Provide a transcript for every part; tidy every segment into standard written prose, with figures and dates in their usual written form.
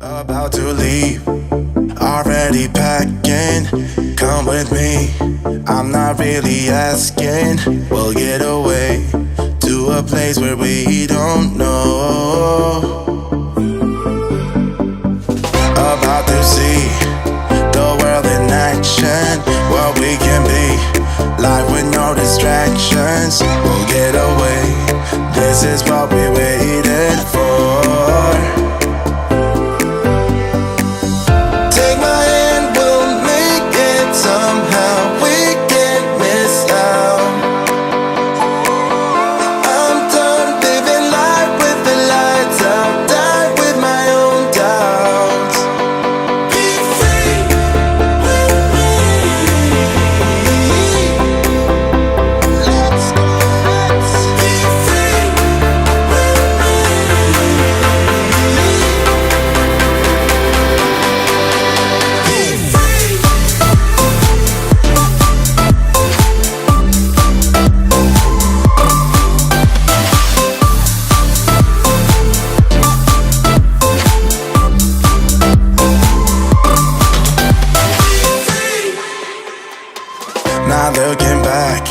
About to leave, already packing. Come with me, I'm not really asking. We'll get away to a place where we don't know. About to see the world in action, what we can be, life with no distractions. We'll get away, this is what we waited for. Take my hand, we'll make it somehow. We can't miss out. I'm done living life with the lights out. Die with my own doubts. Be free with me. Let's go, let's be free with Not looking back,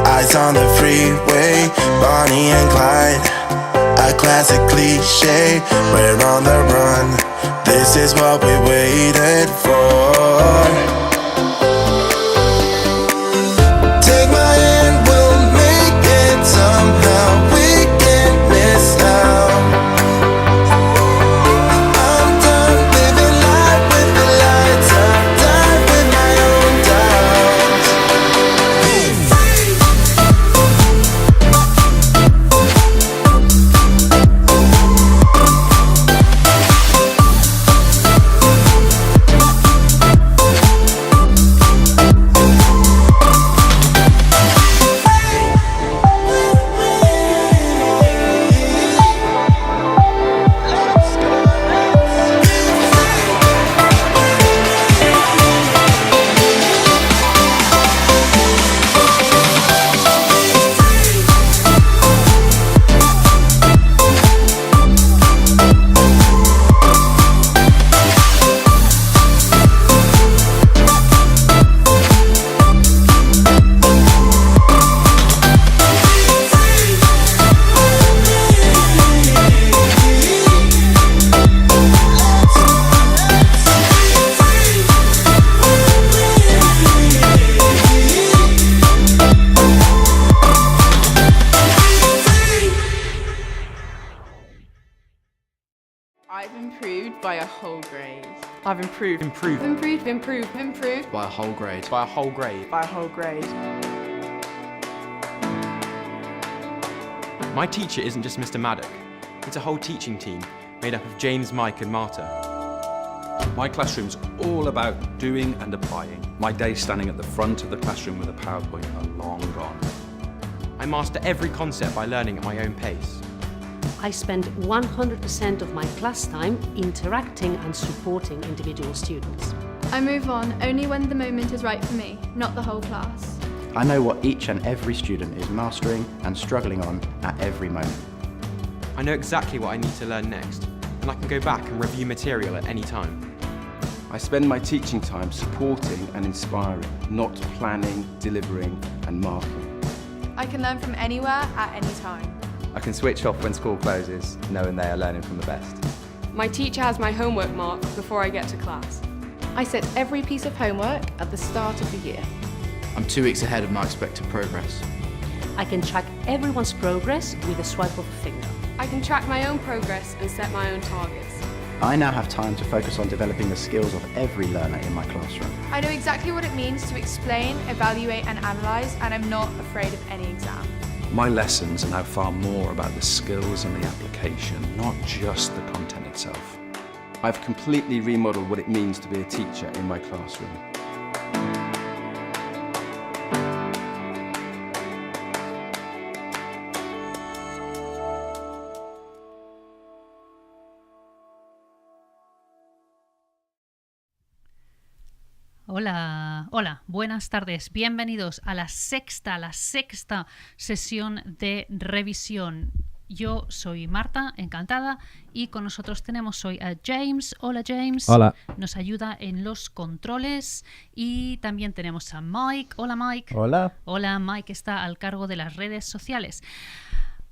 eyes on the freeway, Bonnie and Clyde, a classic cliche. We're on the run, this is what we waited for. Take my hand, we'll make it somehow. We can't miss out. I'm done living life with the lights out. Die with my own doubts. Be free. I've improved by a whole grade. I've improved by a whole grade. by a whole grade. By a whole grade. My teacher isn't just Mr. Maddock. It's a whole teaching team made up of James, Mike and Marta. My classroom's all about doing and applying. My days standing at the front of the classroom with a PowerPoint are long gone. I master every concept by learning at my own pace. I spend 100% of my class time interacting and supporting individual students. I move on only when the moment is right for me, not the whole class. I know what each and every student is mastering and struggling on at every moment. I know exactly what I need to learn next, and I can go back and review material at any time. I spend my teaching time supporting and inspiring, not planning, delivering and marking. I can learn from anywhere at any time. I can switch off when school closes, knowing they are learning from the best. My teacher has my homework marked before I get to class. I set every piece of homework at the start of the year. I'm 2 weeks ahead of my expected progress. I can track everyone's progress with a swipe of a finger. I can track my own progress and set my own targets. I now have time to focus on developing the skills of every learner in my classroom. I know exactly what it means to explain, evaluate and analyse, and I'm not afraid of any exam. My lessons are now far more about the skills and the application, not just the content itself. I've completely remodelled what it means to be a teacher in my classroom. Hola, buenas tardes. Bienvenidos a la sexta sesión de revisión. Yo soy Marta, encantada, y con nosotros tenemos hoy a James. Hola James. Hola. Nos ayuda en los controles y también tenemos a Mike. Hola Mike. Hola. Hola, Mike está al cargo de las redes sociales.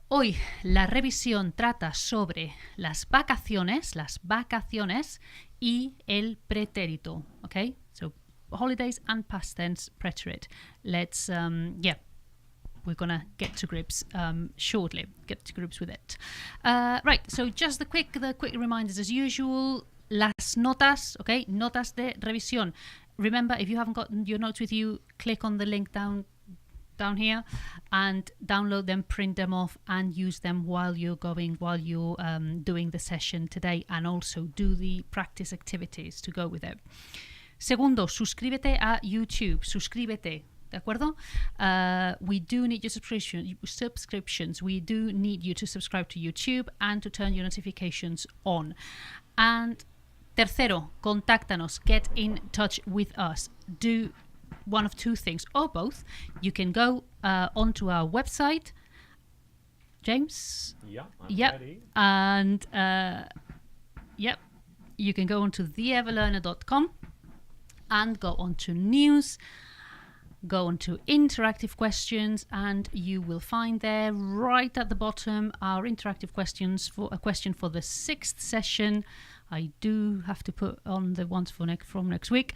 Hoy la revisión trata sobre las vacaciones y el pretérito. Okay, so holidays and past tense preterite. Let's we're gonna get to grips shortly. Get to grips with it. Right. So just the quick reminders as usual. Las notas, okay, notas de revisión. Remember, if you haven't got your notes with you, click on the link down here and download them, print them off, and use them while you're doing the session today, and also do the practice activities to go with it. Segundo, suscríbete a YouTube. Suscríbete. ¿De acuerdo? We do need your subscriptions. We do need you to subscribe to YouTube and to turn your notifications on. And tercero, contáctanos. Get in touch with us. Do one of two things, or both. You can go onto our website. James? Yeah, yep. Ready. And yep, you can go onto theeverlearner.com and go onto news. Go on to interactive questions, and you will find there right at the bottom our interactive questions for a question for the 6th session. I do have to put on the ones from next week,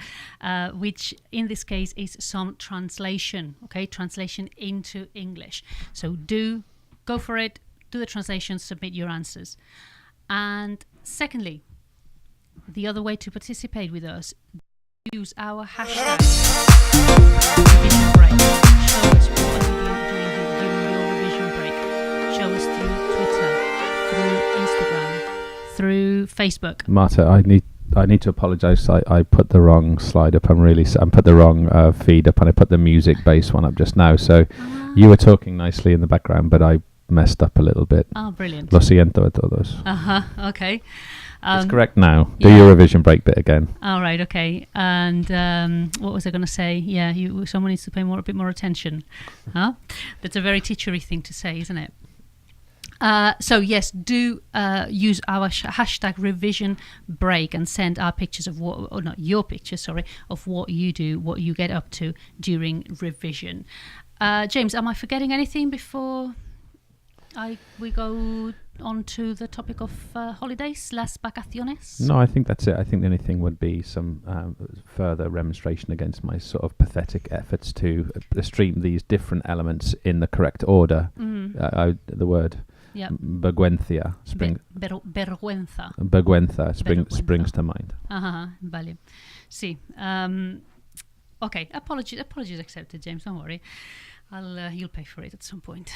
which in this case is some translation, okay, translation into English. So do go for it, do the translation, submit your answers. And secondly, the other way to participate with us, use our hashtag revision break. Show us what you've been doing during your revision break. Show us through Twitter, through Instagram, through Facebook. Marta, I need to apologise. I put the wrong slide up. I put the wrong feed up, and I put the music-based one up just now. So you were talking nicely in the background, but I messed up a little bit. Oh, brilliant. Lo siento a todos. Okay. It's correct now. Do your revision break bit again. All right, okay. And what was I going to say? Yeah, someone needs to pay a bit more attention. Huh? That's a very teachery thing to say, isn't it? So yes, do use our hashtag revision break and send our pictures of your pictures, of what you do, what you get up to during revision. James, am I forgetting anything before we go on to the topic of holidays, las vacaciones? No, I think that's it. I think the only thing would be some further remonstration against my sort of pathetic efforts to stream these different elements in the correct order. The word vergüenza springs to mind. Vale. Sí. Okay, apologies accepted, James, don't worry. You'll pay for it at some point.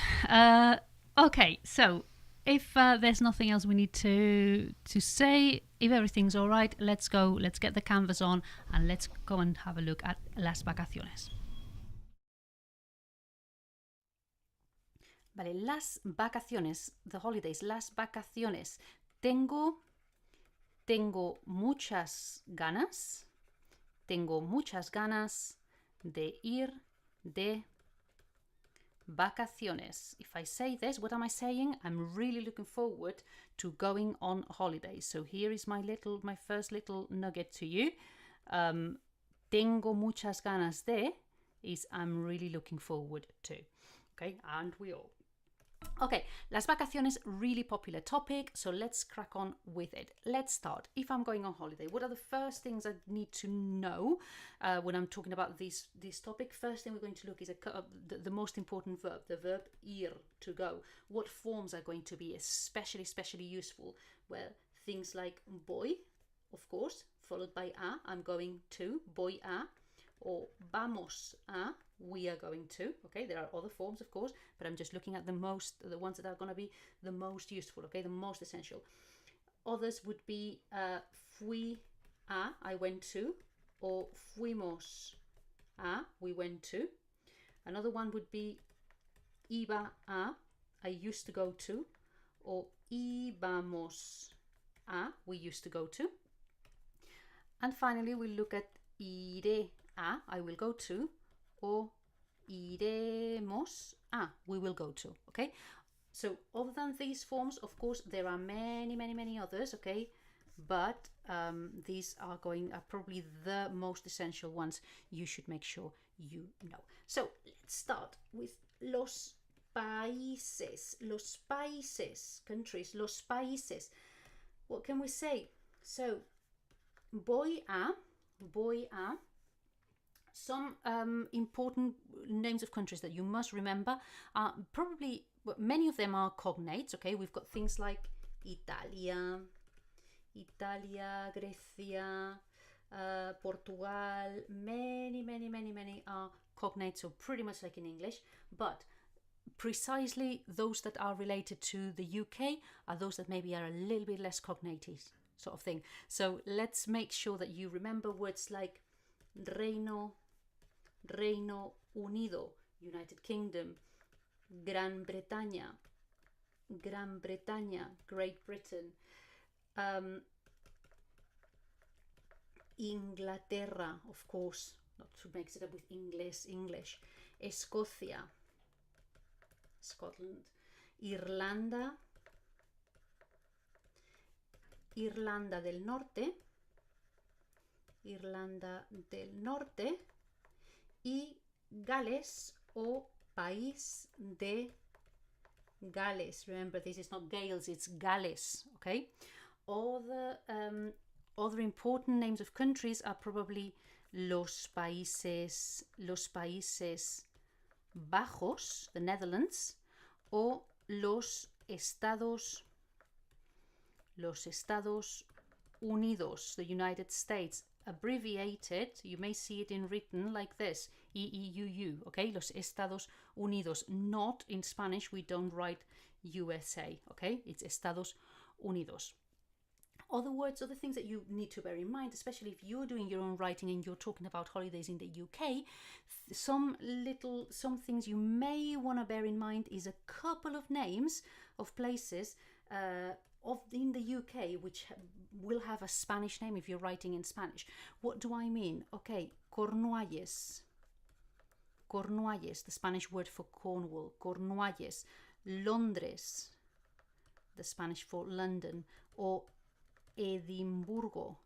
Okay, so if there's nothing else we need to say, if everything's all right, let's get the canvas on and let's go and have a look at las vacaciones. Vale, las vacaciones, the holidays, las vacaciones. Tengo muchas ganas de ir de vacaciones. If I say this, what am I saying? I'm really looking forward to going on holidays. So here is my first little nugget to you. Tengo muchas ganas de is I'm really looking forward to. Okay, and we all. Okay, las vacaciones, really popular topic, so let's crack on with it. Let's start. If I'm going on holiday, what are the first things I need to know when I'm talking about this topic? First thing we're going to look is the most important verb, the verb ir, to go. What forms are going to be especially useful? Well, things like voy, of course, followed by a, I'm going to, voy a, or vamos a, we are going to. Okay, there are other forms, of course, but I'm just looking at the ones that are going to be the most useful, okay, the most essential. Others would be fui a, I went to, or fuimos a, we went to. Another one would be iba a, I used to go to, or íbamos a, we used to go to. And finally, we'll look at iré a, I will go to, or iremos a, we will go to. Okay, So other than these forms, of course, there are many others, okay? But these are probably the most essential ones you should make sure you know. So let's start with los países. Los países, countries, los países. What can we say? So voy a. Some important names of countries that you must remember are probably, many of them are cognates, okay? We've got things like Italia, Grecia, Portugal, many are cognates, so pretty much like in English, but precisely those that are related to the UK are those that maybe are a little bit less cognated sort of thing. So let's make sure that you remember words like Reino Unido, United Kingdom, Gran Bretaña, Great Britain, Inglaterra, of course, not to mix it up with English, Escocia, Scotland, Irlanda del Norte y Gales o País de Gales. Remember, this is not Gales, it's Gales, okay? Other important names of countries are probably los Países Bajos, the Netherlands, or los Estados Unidos, the United States. Abbreviated, you may see it in written like this, EEUU, okay? Los Estados Unidos. Not in Spanish, we don't write USA, okay? It's Estados Unidos. Other words, other things that you need to bear in mind, especially if you're doing your own writing and you're talking about holidays in the UK, some things you may want to bear in mind is a couple of names of places in the UK which will have a Spanish name if you're writing in Spanish. What do I mean? Okay, Cornualles, the Spanish word for Cornwall, Cornualles. Londres, the Spanish for London, or Edimburgo,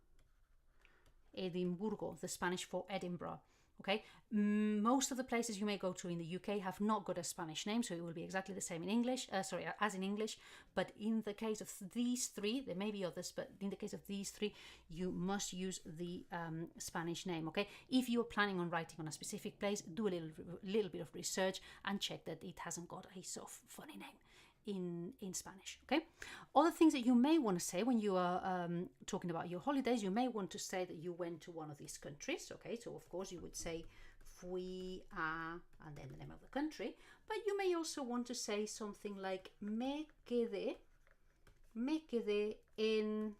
the Spanish for Edinburgh. Okay, most of the places you may go to in the UK have not got a Spanish name, so it will be exactly the same in English, as in English. But in the case of these three, there may be others, but in the case of these three, you must use the Spanish name. Okay, if you are planning on writing on a specific place, do a little bit of research and check that it hasn't got a sort of funny name in Spanish. Okay, other things that you may want to say when you are talking about your holidays, you may want to say that you went to one of these countries. Okay, so of course you would say fui a, and then the name of the country, but you may also want to say something like me quedé en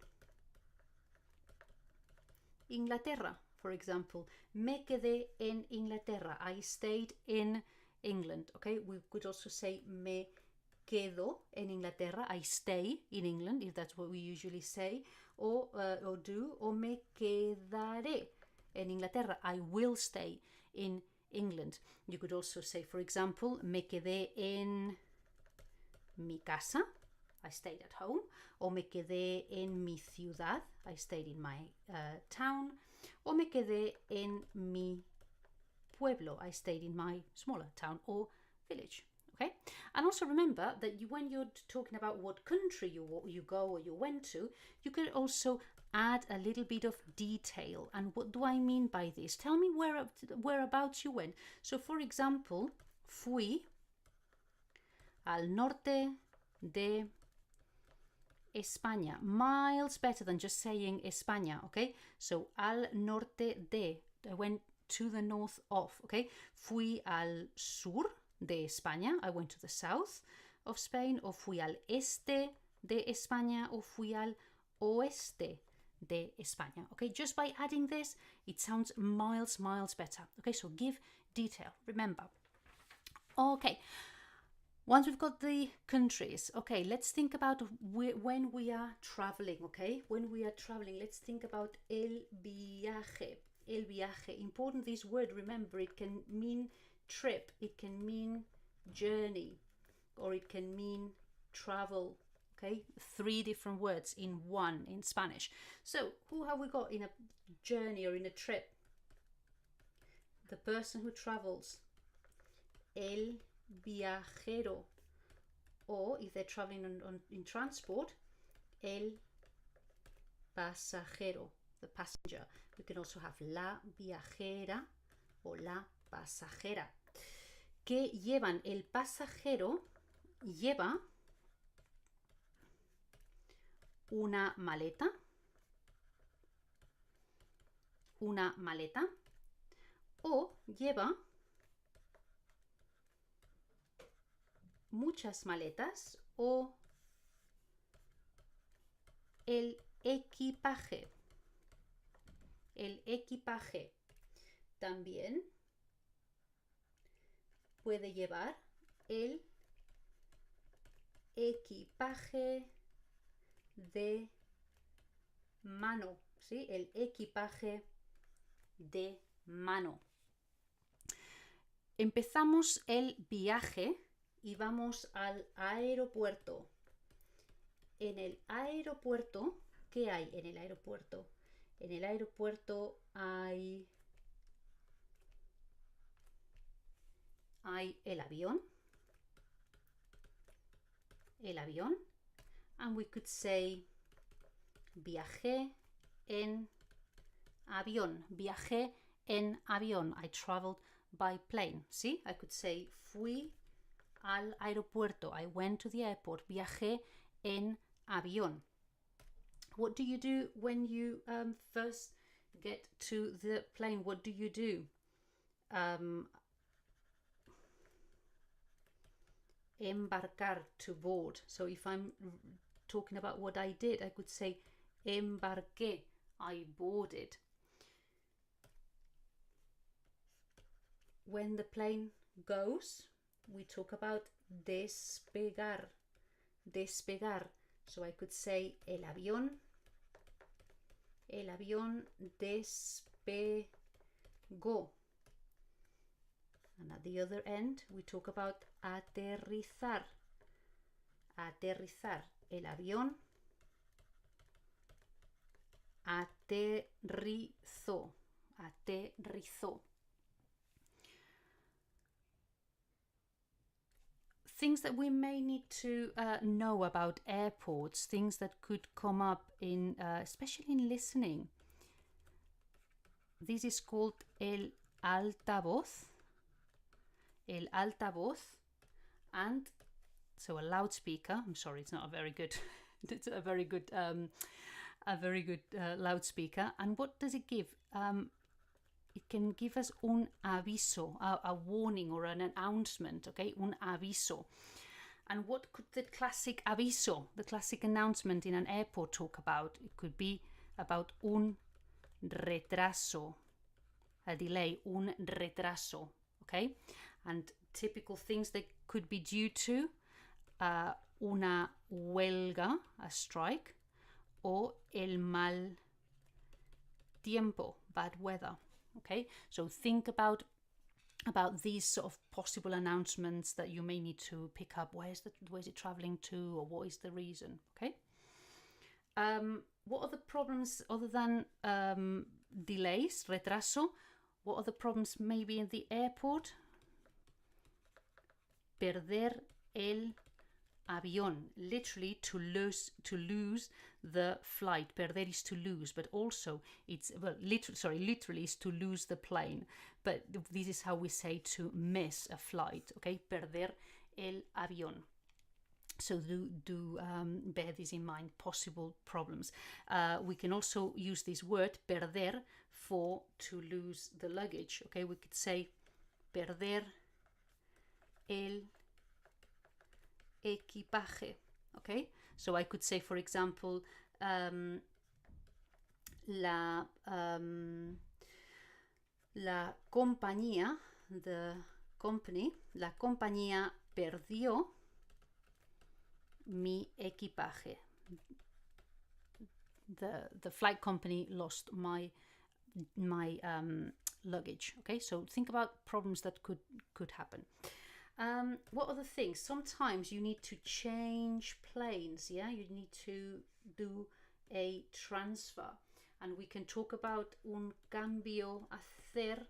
Inglaterra, for example. Me quedé en Inglaterra, I stayed in England. Okay, we could also say me quedo en Inglaterra, I stay in England, if that's what we usually say, or do, or me quedaré en Inglaterra, I will stay in England. You could also say, for example, me quedé en mi casa, I stayed at home, or me quedé en mi ciudad, I stayed in my town, or me quedé en mi pueblo, I stayed in my smaller town or village. Okay, and also remember that when you're talking about what country you go or you went to, you can also add a little bit of detail. And what do I mean by this? Tell me whereabouts you went. So, for example, fui al norte de España. Miles better than just saying España. Okay, so al norte de, I went to the north of. Okay, fui al sur de España, I went to the south of Spain, or fui al este de España, or fui al oeste de España. Okay, just by adding this, it sounds miles better. Okay, so give detail, remember. Okay, once we've got the countries, okay, let's think about when we are traveling. Okay, when we are traveling, let's think about el viaje. El viaje, important this word, remember, it can mean trip, it can mean journey. or it can mean travel. Okay, 3 different words in one in Spanish. So who have we got in a journey or in a trip? The person who travels, el viajero, or if they're traveling in transport, el pasajero, the passenger. We can also have la viajera o la pasajera. ¿Qué llevan? El pasajero lleva una maleta, o lleva muchas maletas, o el equipaje. El equipaje también puede llevar el equipaje de mano, ¿sí? El equipaje de mano. Empezamos el viaje y vamos al aeropuerto. En el aeropuerto, ¿qué hay en el aeropuerto? En el aeropuerto hay el avión. And we could say viajé en avión. Viajé en avión. I traveled by plane. See, I could say fui al aeropuerto. I went to the airport. Viajé en avión. What do you do when you first get to the plane? What do you do? Embarcar, to board. So if I'm talking about what I did, I could say embarqué, I boarded. When the plane goes, we talk about despegar. So I could say el avión despegó. And at the other end, we talk about aterrizar. El avión aterrizó. Things that we may need to know about airports, things that could come up in, especially in listening. This is called el altavoz. And so a loudspeaker. I'm sorry, it's not a very good. It's a very good loudspeaker. And what does it give? It can give us un aviso, a warning or an announcement. Okay, un aviso. And what could the classic aviso, the classic announcement in an airport, talk about? It could be about un retraso, a delay, un retraso. Okay, and typical things that could be due to una huelga, a strike, or el mal tiempo, bad weather. Okay, so think about these sort of possible announcements that you may need to pick up. Where's it traveling to, or what is the reason? Okay. What are the problems other than delays, retraso? What are the problems maybe in the airport? Perder el avión, literally to lose the flight. Perder is to lose, but also it's literally is to lose the plane. But this is how we say to miss a flight. Okay, perder el avión. So do bear this in mind. Possible problems. We can also use this word perder for to lose the luggage. Okay, we could say perder el equipaje. Okay, so I could say, for example, la compañía, la compañía perdió mi equipaje. The flight company lost my luggage. Okay, so think about problems that could happen. What other things? Sometimes you need to change planes, yeah? You need to do a transfer. And we can talk about un cambio, hacer,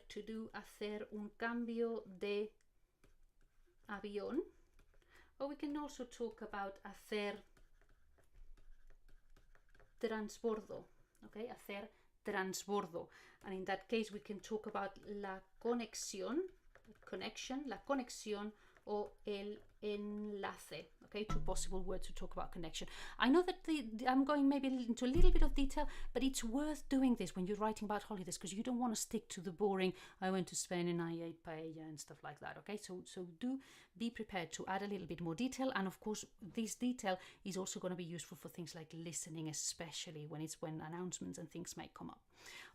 to do, hacer un cambio de avión. Or we can also talk about hacer transbordo, okay? Hacer transbordo. And in that case, we can talk about la connexión, la conexión, o el enlace, okay? Two possible words to talk about connection. I know that I'm going maybe into a little bit of detail, but it's worth doing this when you're writing about holidays, because you don't want to stick to the boring, I went to Spain and I ate paella and stuff like that, okay? So do be prepared to add a little bit more detail, and of course this detail is also going to be useful for things like listening, especially when announcements and things may come up.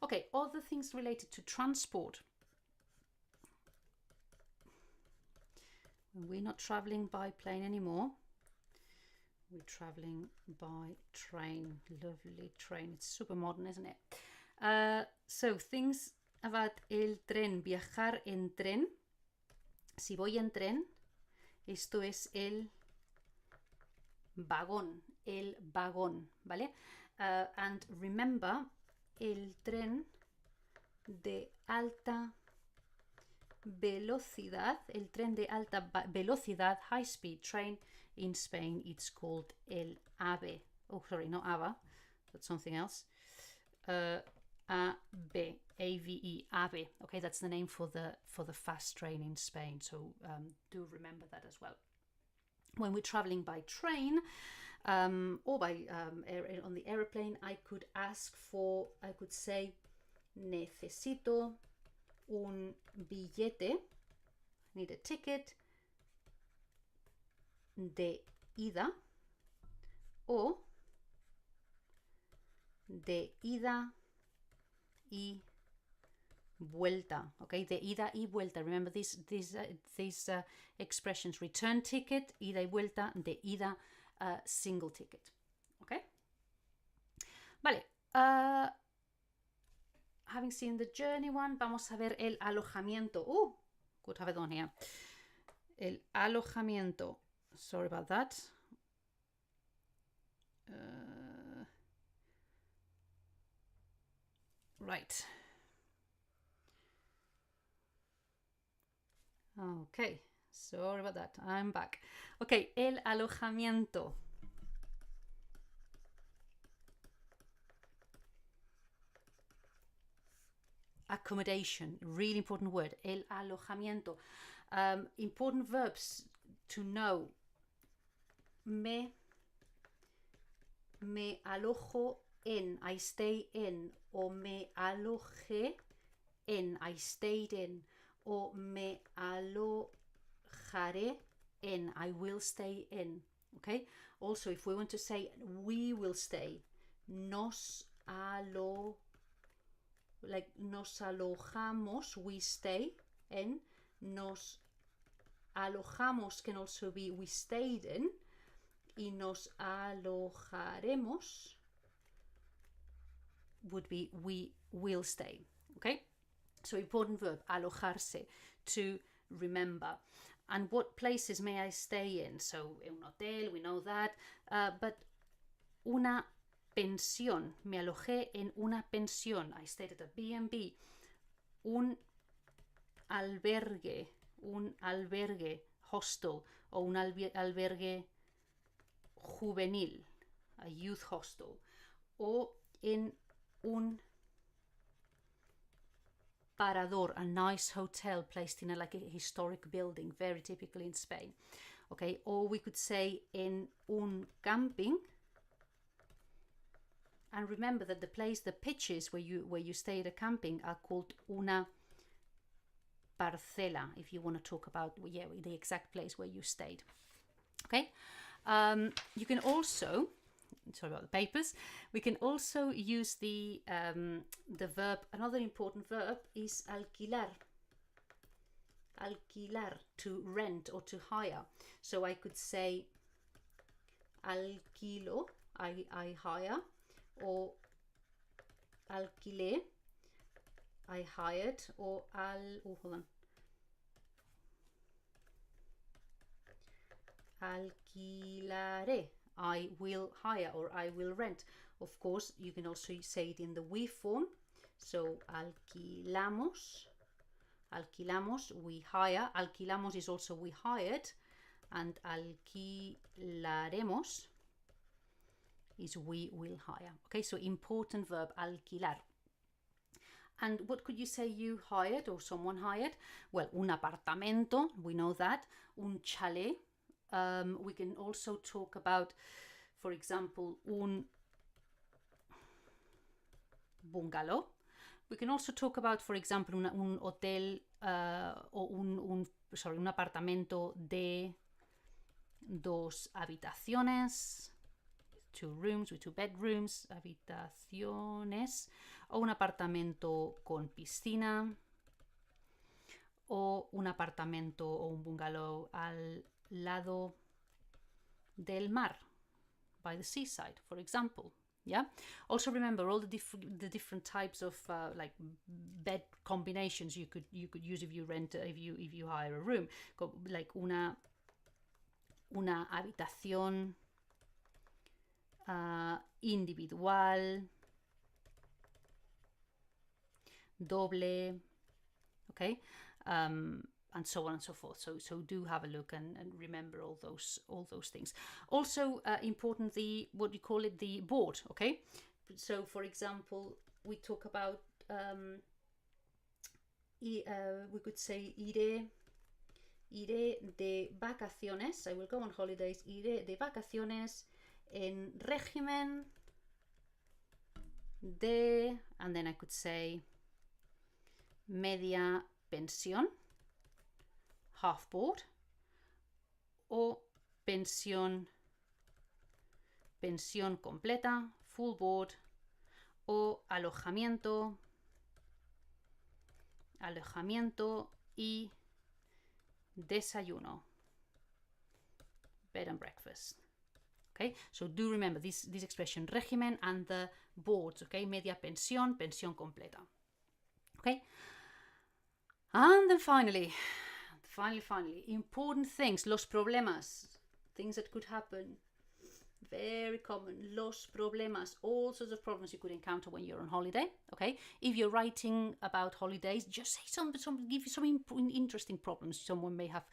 Okay, other things related to transport. We're not traveling by plane anymore. We're traveling by train. Lovely train. It's super modern, isn't it? So things about el tren. Viajar en tren. Si voy en tren, esto es el vagón. El vagón, ¿vale? And remember, el tren de alta velocidad, el tren de alta velocidad, high speed train in Spain, it's called el AVE. Oh, sorry, not AVA, that's something else. AVE, AVE. Okay, that's the name for the fast train in Spain. So do remember that as well. When we're traveling by train or by on the aeroplane, I could say necesito un billete, need a ticket de ida o de ida y vuelta. Okay, de ida y vuelta. Remember these expressions: return ticket, ida y vuelta, de ida, single ticket. Okay. Vale. Having seen the journey one, vamos a ver el alojamiento. Good have it on here. El alojamiento. Sorry about that. Right. Okay. Sorry about that. I'm back. Okay, el alojamiento. Accommodation, really important word. El alojamiento. Important verbs to know. Me alojo en, I stay in, o me alojé en, I stayed in, o me alojaré en, I will stay in. Okay. Also, if we want to say we will stay, nos alojamos, we stay in. Nos alojamos can also be we stayed in. Y nos alojaremos would be we will stay. Okay, so important verb, alojarse, to remember. And what places may I stay in? So un hotel, we know that, but una pensión, me alojé en una pensión, I stayed at a B&B. Un albergue, hostel, o un albergue juvenil, a youth hostel, o en un parador, a nice hotel placed in a historic building, very typical in Spain. Okay, or we could say en un camping. And remember that the pitches where you stay at a camping are called una parcela, if you want to talk about the exact place where you stayed. Okay. You can also, sorry about the papers, we can also use the verb, another important verb is alquilar. Alquilar, to rent or to hire. So I could say alquilo, I hire, or alquilé, I hired, or alquilaré. I will hire or I will rent. Of course, you can also say it in the we form. So alquilamos, alquilamos, we hire. Alquilamos is also we hired, and alquilaremos is we will hire. Okay, so important verb, alquilar. And what could you say you hired or someone hired? Well, un apartamento, we know that. Un chalet. We can also talk about, for example, un bungalow. We can also talk about, for example, un hotel o un apartamento de 2 habitaciones, 2 rooms with 2 bedrooms, habitaciones, o un apartamento con piscina, o un apartamento o un bungalow al lado del mar, by the seaside, for example. Yeah. Also remember all the different types of like bed combinations you could use if you rent if you hire a room. Like una habitación individual, doble, okay, and so on and so forth. So do have a look and remember all those things. Also important, what you call it, the board. Okay, so for example, we talk about we could say iré de vacaciones. I will go on holidays. Iré de vacaciones en régimen de, and then I could say media pensión, half board, o pensión completa, full board, o alojamiento y desayuno, bed and breakfast. Okay, so do remember this expression, régimen and the boards. Okay, media pensión, pensión completa. Okay, and then finally, important things, los problemas, things that could happen, very common, los problemas, all sorts of problems you could encounter when you're on holiday. Okay, if you're writing about holidays, just say give you some interesting problems someone may have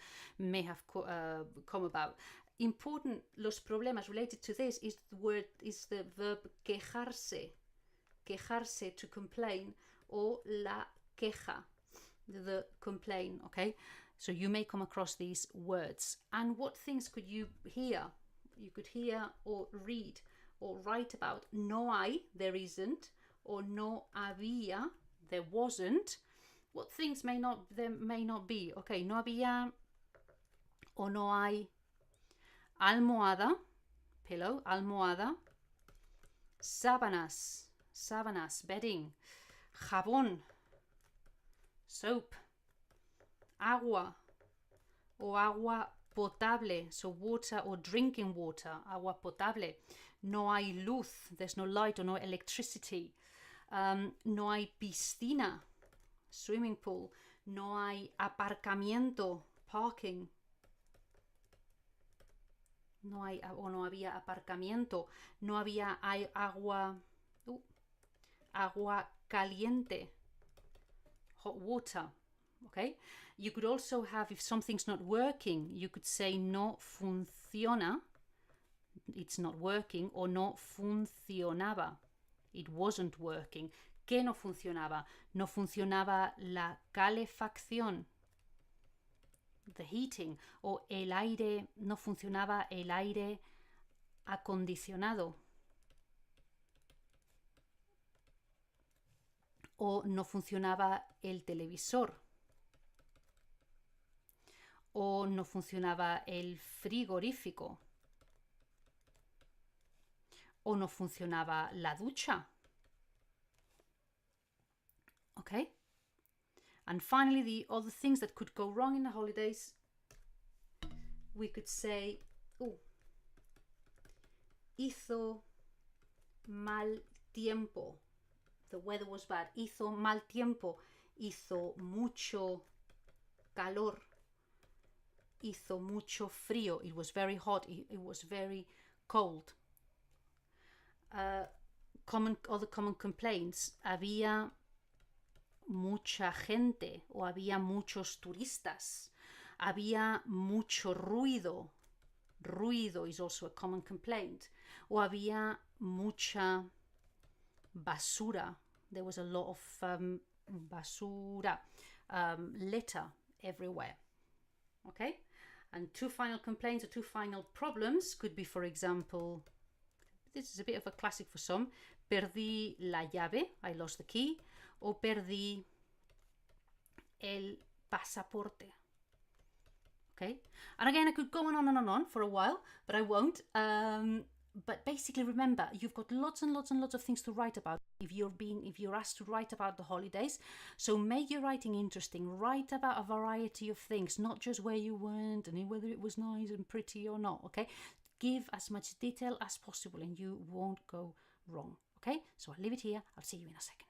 come about. Important, los problemas related to this is the verb quejarse, to complain, or la queja, the complain. Okay, so you may come across these words. And what things could you hear? You could hear or read or write about. No hay, there isn't, or no había, there wasn't. What things there may not be? Okay, no había or no hay almohada, pillow, almohada, sábanas, bedding, jabón, soap, agua or agua potable, so water or drinking water, agua potable. No hay luz, there's no light or no electricity. No hay piscina, swimming pool. No hay aparcamiento, parking. No hay o no había aparcamiento. No había agua caliente, hot water. Okay, you could also have, if something's not working, you could say no funciona, it's not working, or no funcionaba, it wasn't working. ¿Qué no funcionaba? No funcionaba la calefacción, the heating, o el aire, no funcionaba el aire acondicionado, o no funcionaba el televisor, o no funcionaba el frigorífico, o no funcionaba la ducha. Okay? And finally, the other things that could go wrong in the holidays, we could say, hizo mal tiempo. The weather was bad. Hizo mal tiempo. Hizo mucho calor. Hizo mucho frío. It was very hot. It was very cold. Other common complaints. Había mucha gente o había muchos turistas. Había mucho ruido. Ruido is also a common complaint. O había mucha basura. There was a lot of basura, litter everywhere. Okay? And two final complaints or two final problems could be, for example, this is a bit of a classic for some, perdí la llave, I lost the key, o perdí el pasaporte. Okay? And again, I could go on and on for a while, but I won't. But basically, remember, you've got lots and lots and lots of things to write about if you're asked to write about the holidays. So make your writing interesting. Write about a variety of things, not just where you went and whether it was nice and pretty or not. Okay, give as much detail as possible, and you won't go wrong. Okay, so I'll leave it here. I'll see you in a second.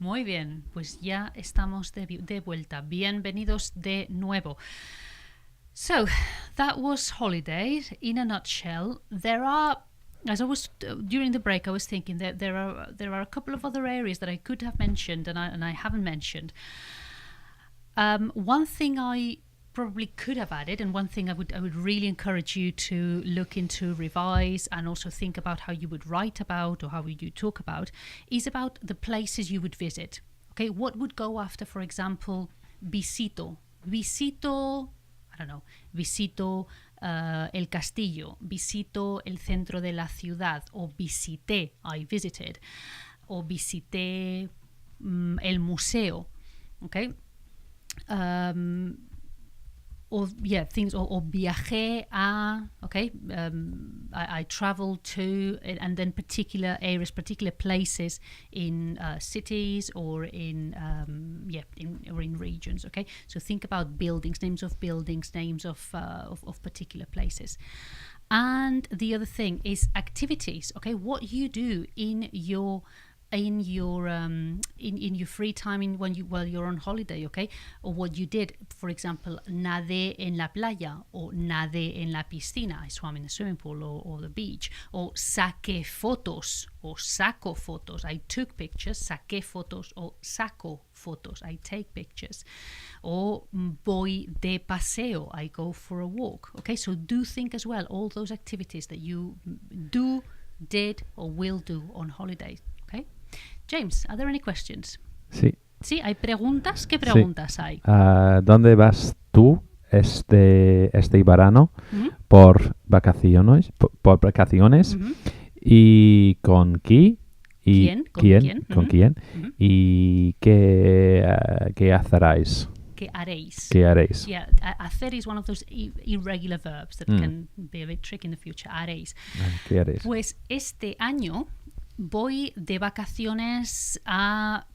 Muy bien, pues ya estamos de vuelta. Bienvenidos de nuevo. So, that was holidays in a nutshell. There are, as I was during the break, I was thinking that there are a couple of other areas that I could have mentioned and I haven't mentioned. One thing I probably could have added, and one thing I would really encourage you to look into, revise, and also think about how you would write about or how would you talk about, is about the places you would visit. Okay, what would go after, for example, visito, I don't know, visito el castillo, visito el centro de la ciudad, or visité, I visited, or visité el museo. Okay. things, or viajé a, okay, I traveled to, and then particular areas, particular places in cities or in regions, okay? So think about buildings, names of particular places. And the other thing is activities, okay? What you do in your free time while you're on holiday, okay? Or what you did, for example, nadé en la playa, or nadé en la piscina, I swam in the swimming pool or the beach, or saqué fotos, or saco fotos, I took pictures, saqué fotos, or saco fotos, I take pictures, or voy de paseo, I go for a walk, okay? So do think as well all those activities that you did or will do on holiday, okay? James, are there any questions? Sí. Sí, hay preguntas. ¿Qué preguntas hay? ¿Dónde vas tú este verano por vacaciones? ¿Y con quién? ¿Con quién? ¿Y qué haceráis? ¿Qué haréis? ¿Qué haréis? Yeah, hacer is one of those irregular verbs that can be a bit tricky in the future. Haréis. ¿Qué haréis? Pues este año voy de vacaciones a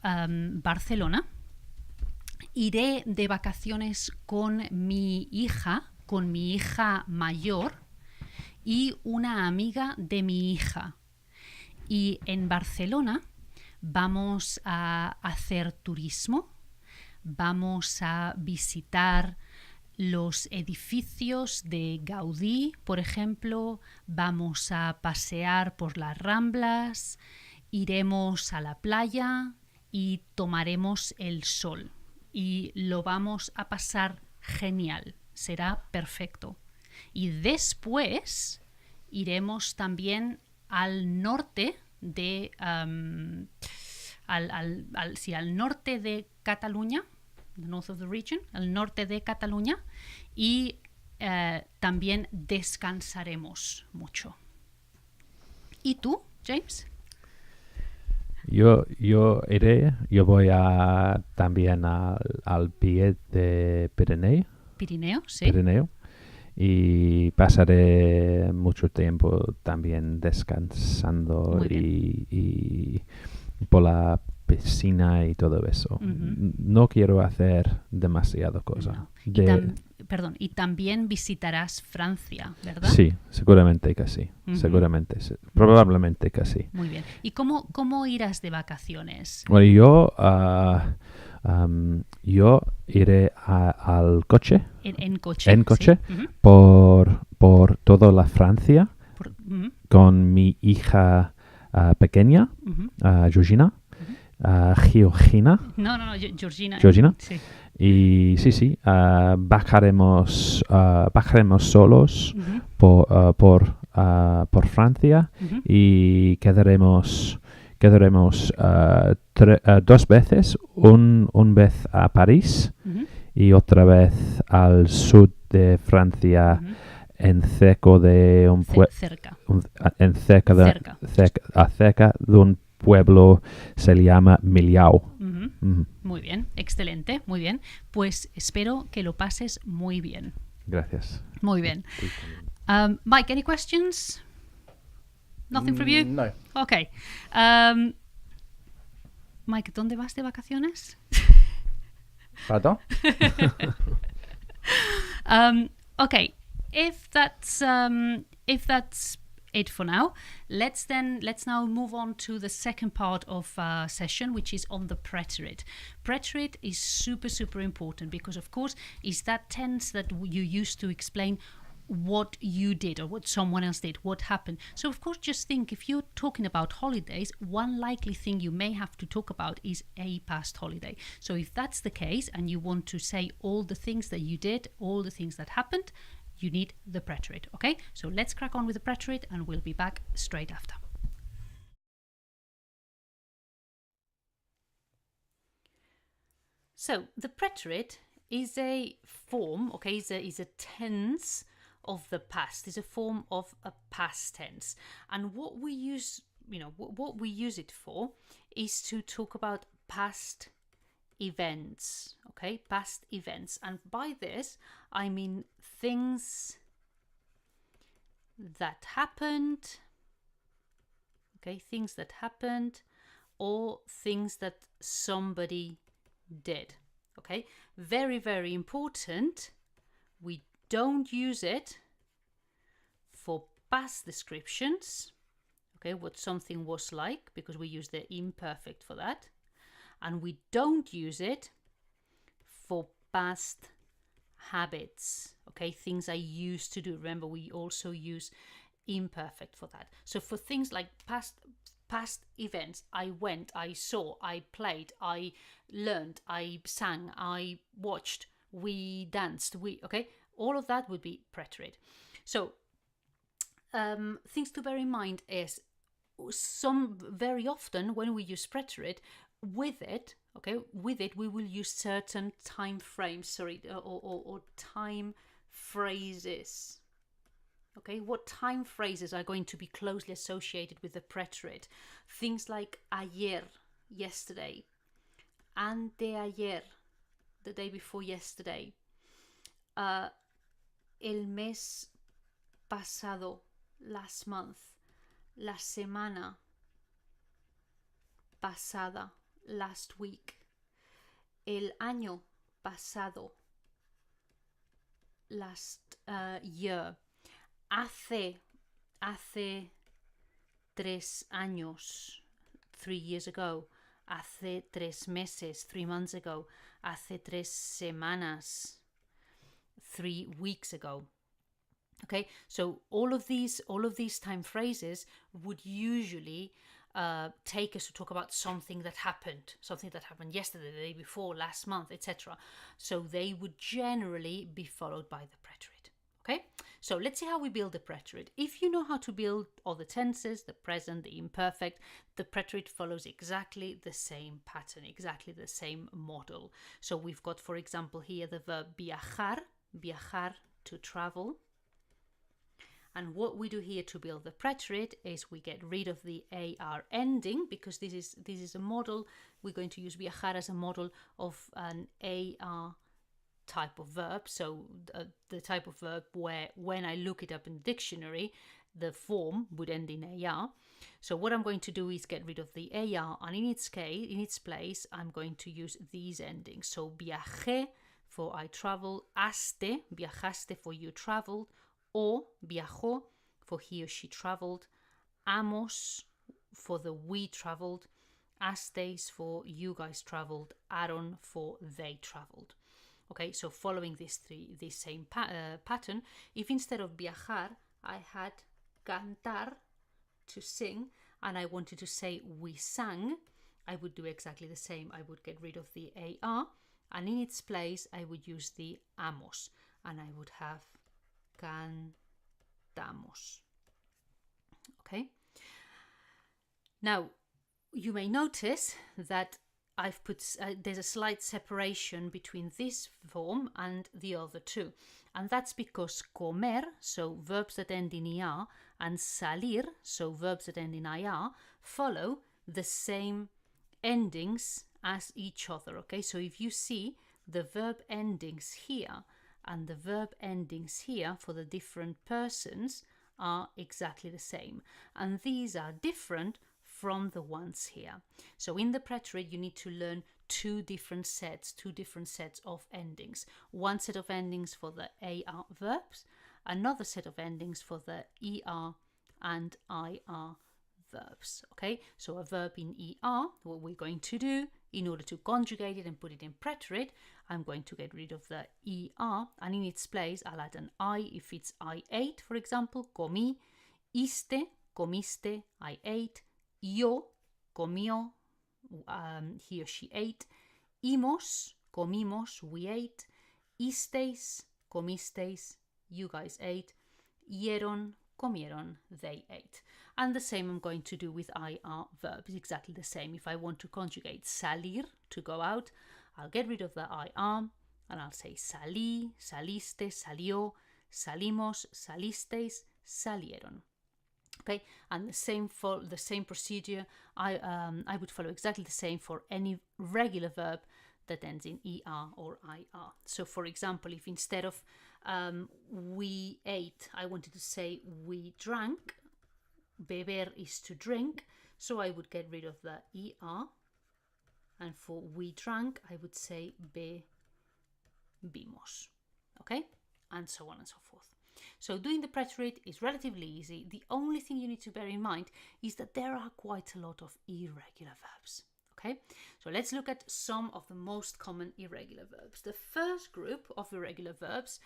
Barcelona. Iré de vacaciones con mi hija mayor y una amiga de mi hija. Y en Barcelona vamos a hacer turismo, vamos a visitar los edificios de Gaudí, por ejemplo, vamos a pasear por las Ramblas, iremos a la playa y tomaremos el sol. Y lo vamos a pasar genial, será perfecto. Y después iremos también al norte de al norte de Cataluña, the north of the region, al norte de Cataluña, y también descansaremos mucho. ¿Y tú, James? Yo voy también al pie de Pirineo, sí. Y pasaré mucho tiempo también descansando y por la piscina y todo eso. No quiero hacer demasiado cosa. No. Y también visitarás Francia, ¿verdad? Sí, seguramente que sí. Probablemente que sí. Muy bien. ¿Y cómo irás de vacaciones? Bueno, yo iré al coche. En coche. En coche, sí. por toda la Francia, con mi hija pequeña, Georgina. Georgina. No, Georgina. Sí. Y sí, bajaremos solos por Francia y quedaremos 2 veces, un vez a París y otra vez al sur de Francia, cerca de un pueblo se llama Millau. Muy bien, excelente, muy bien. Pues espero que lo pases muy bien. Gracias. Muy bien. Mike, any questions? Nothing from you? No. Okay. Mike, ¿dónde vas de vacaciones? Pardon? Okay. If that's it for now, let's now move on to the second part of our session, which is on the preterite. Preterite is super important because, of course, is that tense that you use to explain what you did or what someone else did, what happened. So, of course, just think, if you're talking about holidays, one likely thing you may have to talk about is a past holiday. So if that's the case and you want to say all the things that you did, all the things that happened, you need the preterite, okay? So let's crack on with the preterite and we'll be back straight after. So the preterite is a form, okay, is a tense of the past, is a form of a past tense. And what we use, what we use it for is to talk about past events, okay? Past events. And by this, I mean things that happened, okay? Things that happened or things that somebody did, okay? Very, very important. We don't use it for past descriptions, okay, what something was like, because we use the imperfect for that. And we don't use it for past habits, okay, things I used to do. Remember, we also use imperfect for that. So for things like past events, I went, I saw, I played, I learned, I sang, I watched, we danced, okay, all of that would be preterite. So things to bear in mind is very often when we use preterite, with it we will use certain time frames, or time phrases. Okay, what time phrases are going to be closely associated with the preterite? Things like ayer, yesterday, anteayer, the day before yesterday, el mes pasado, last month, la semana pasada, last week, el año pasado, last year, hace 3 años, 3 years ago, hace 3 meses, 3 months ago, hace 3 semanas, 3 weeks ago. Okay, so all of these time phrases would usually take us to talk about something that happened yesterday, the day before, last month, etc. So they would generally be followed by the preterite. Okay, so let's see how we build the preterite. If you know how to build all the tenses, the present, the imperfect, the preterite follows exactly the same pattern, exactly the same model. So we've got, for example, here the verb viajar, to travel. And what we do here to build the preterite is we get rid of the AR ending, because this is a model. We're going to use viajar as a model of an AR type of verb. So the type of verb where when I look it up in the dictionary, the form would end in AR. So what I'm going to do is get rid of the AR, and in its place, I'm going to use these endings. So viajé for I travel, viajaste for you traveled, or viajó for he or she traveled, hamos for the we traveled, hasteis for you guys traveled, haron for they traveled. Okay, so following this same pattern, if instead of viajar I had cantar, to sing, and I wanted to say we sang, I would do exactly the same. I would get rid of the AR, and in its place I would use the hamos, and I would have cantamos. Okay, now you may notice that I've put there's a slight separation between this form and the other two, and that's because comer, so verbs that end in er, and salir, so verbs that end in ir, follow the same endings as each other. Okay, so if you see the verb endings here and the verb endings here for the different persons are exactly the same, and these are different from the ones here. So in the preterite you need to learn two different sets of endings. One set of endings for the AR verbs, another set of endings for the ER and IR verbs. Okay, so a verb in ER, what we're going to do in order to conjugate it and put it in preterite, I'm going to get rid of the ER, and in its place I'll add an I if it's I ate, for example, comí, iste, comiste, I ate, yo, comió, he or she ate, imos, comimos, we ate, isteis, comisteis, you guys ate, hieron, comieron, they ate. And the same I'm going to do with IR verbs, exactly the same. If I want to conjugate salir, to go out, I'll get rid of the IR and I'll say salí, saliste, salió, salimos, salisteis, salieron. Okay, and the same procedure. I would follow exactly the same for any regular verb that ends in ER or IR. So for example, if instead of we ate, I wanted to say we drank, beber is to drink, so I would get rid of the ER, and for we drank, I would say bebimos, okay? And so on and so forth. So doing the preterite is relatively easy. The only thing you need to bear in mind is that there are quite a lot of irregular verbs. Okay, so let's look at some of the most common irregular verbs. The first group of irregular verbs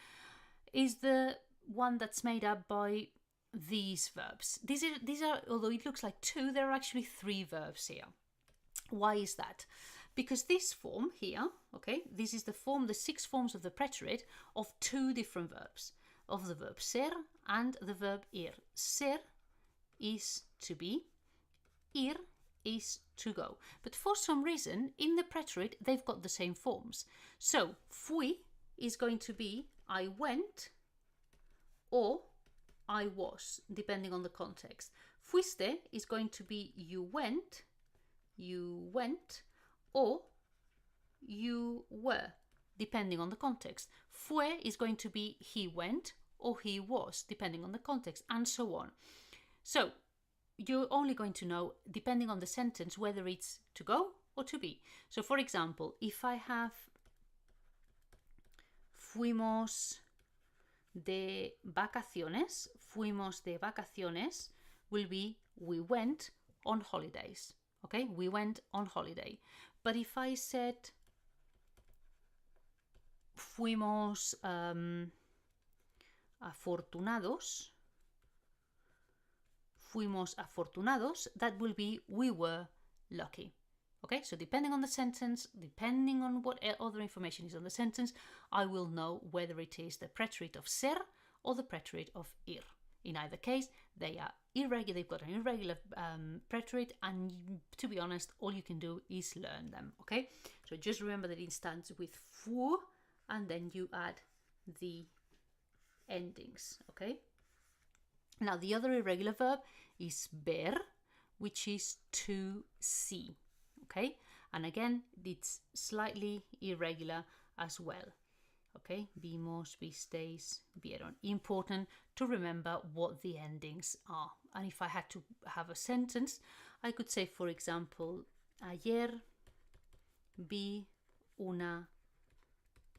is the one that's made up by these verbs. These are, although it looks like two, there are actually three verbs here. Why is that? Because this form here, okay, this is the six forms of the preterite of two different verbs, of the verb ser and the verb ir. Ser is to be, ir is to go. But for some reason, in the preterite, they've got the same forms. So, fui is going to be I went or I was, depending on the context. Fuiste is going to be you went, or you were, depending on the context. Fue is going to be he went or he was, depending on the context, and so on. So, you're only going to know, depending on the sentence, whether it's to go or to be. So, for example, if I have fuimos de vacaciones will be we went on holidays. Okay, we went on holiday. But if I said fuimos afortunados, that will be we were lucky. Okay, so depending on the sentence, depending on what other information is on the sentence, I will know whether it is the preterite of ser or the preterite of ir. In either case, they are irregular, they've got an irregular preterite, and to be honest, all you can do is learn them. Okay, so just remember that it starts with fu, and then you add the endings. Okay. Now, the other irregular verb is ver, which is to see, okay? And again, it's slightly irregular as well, okay? Vimos, visteis, vieron. Important to remember what the endings are. And if I had to have a sentence, I could say, for example, ayer vi una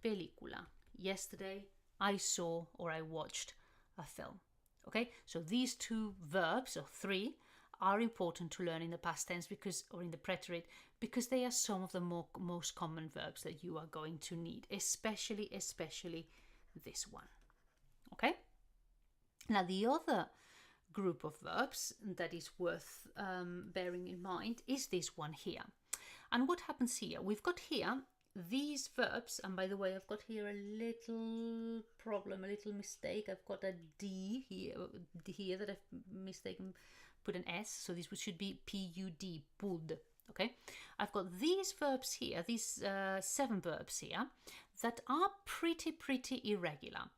película. Yesterday, I saw or I watched a film. Okay, so these two verbs, or three, are important to learn in the past tense or in the preterite, because they are some of the most common verbs that you are going to need, especially this one. Okay, now the other group of verbs that is worth bearing in mind is this one here. And what happens here? We've got here these verbs, and by the way, I've got here a little problem, a little mistake. I've got a D here that I've mistaken, put an S, so this should be P-U-D, pud. Okay, I've got these verbs here, these 7 verbs here, that are pretty irregular.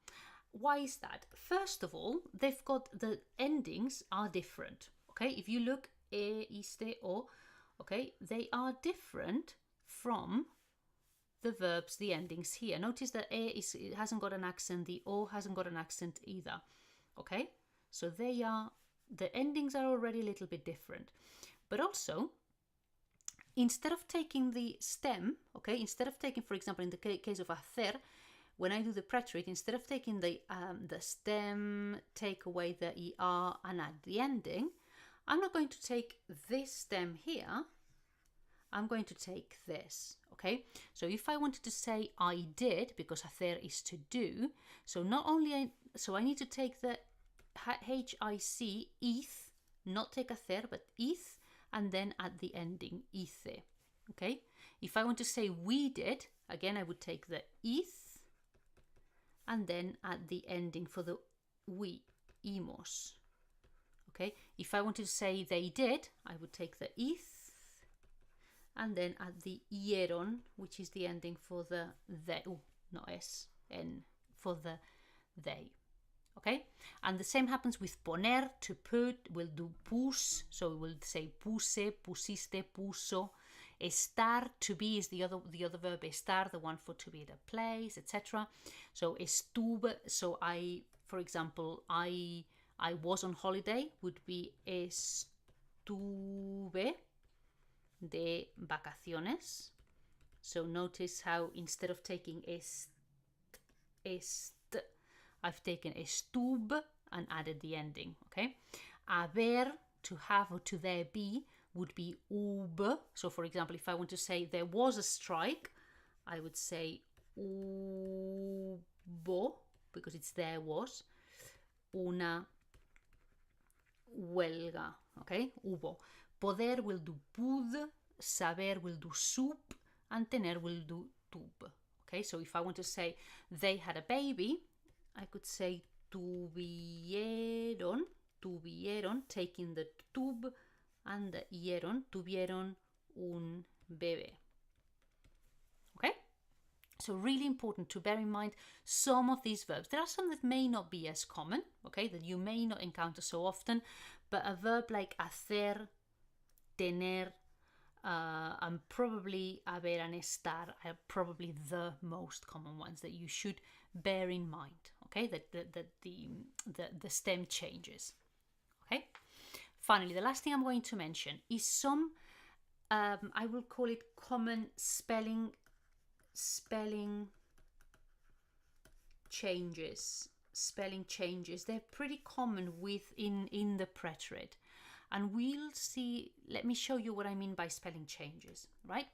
Why is that? First of all, they've got the endings are different. Okay, if you look iste, o, okay, they are different from the verbs, the endings here. Notice that it hasn't got an accent, the o hasn't got an accent either. Okay, so the endings are already a little bit different. But also, instead of taking the stem, okay, instead of taking, for example, in the case of hacer, when I do the preterite, instead of taking the stem, take away the er and add the ending, I'm not going to take this stem here. I'm going to take this, okay? So if I wanted to say I did, because hacer is to do, so not only I need to take the H-I-C, ith, not take hacer, but ith, and then add the ending, ice, okay? If I want to say we did, again, I would take the ith, and then add the ending for the we, imos, okay? If I wanted to say they did, I would take the ith, and then add the ieron, which is the ending for the they, not s, n, for the they. Okay, and the same happens with poner, to put. We'll do pus, so we'll say puse, pusiste, puso. Estar, to be, is the other verb estar, the one for to be at a place, etc. So estuve, so I, for example, I was on holiday would be estuve de vacaciones. So notice how instead of taking I've taken estuve and added the ending, okay? Haber, to have or to there be, would be hube. So for example, if I want to say there was a strike, I would say hubo, because it's there was, una huelga, okay? Hubo. Poder will do pud, saber will do sup, and tener will do tub. Okay, so if I want to say they had a baby, I could say tuvieron, taking the tub and the hieron, tuvieron un bebé. Okay, so really important to bear in mind some of these verbs. There are some that may not be as common, okay, that you may not encounter so often, but a verb like hacer, tener, and probably haber and estar are probably the most common ones that you should bear in mind, okay, that the stem changes. Okay, finally, the last thing I'm going to mention is some I will call it common spelling changes. They're pretty common in the preterite. And we'll see, let me show you what I mean by spelling changes, right?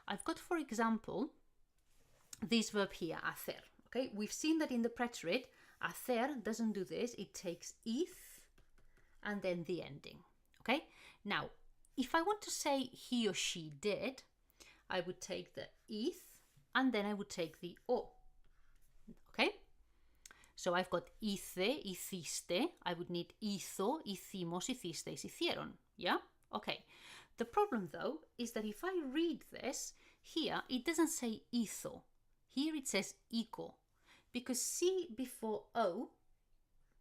I've got, for example, this verb here, hacer, okay? We've seen that in the preterite, hacer doesn't do this. It takes ith and then the ending, okay? Now, if I want to say he or she did, I would take the ith and then I would take the o, okay? So I've got hice, hiciste, I would need hizo, hicimos, hicisteis, hicieron, yeah? Okay. The problem though is that if I read this, here it doesn't say hizo, here it says hico, because C before O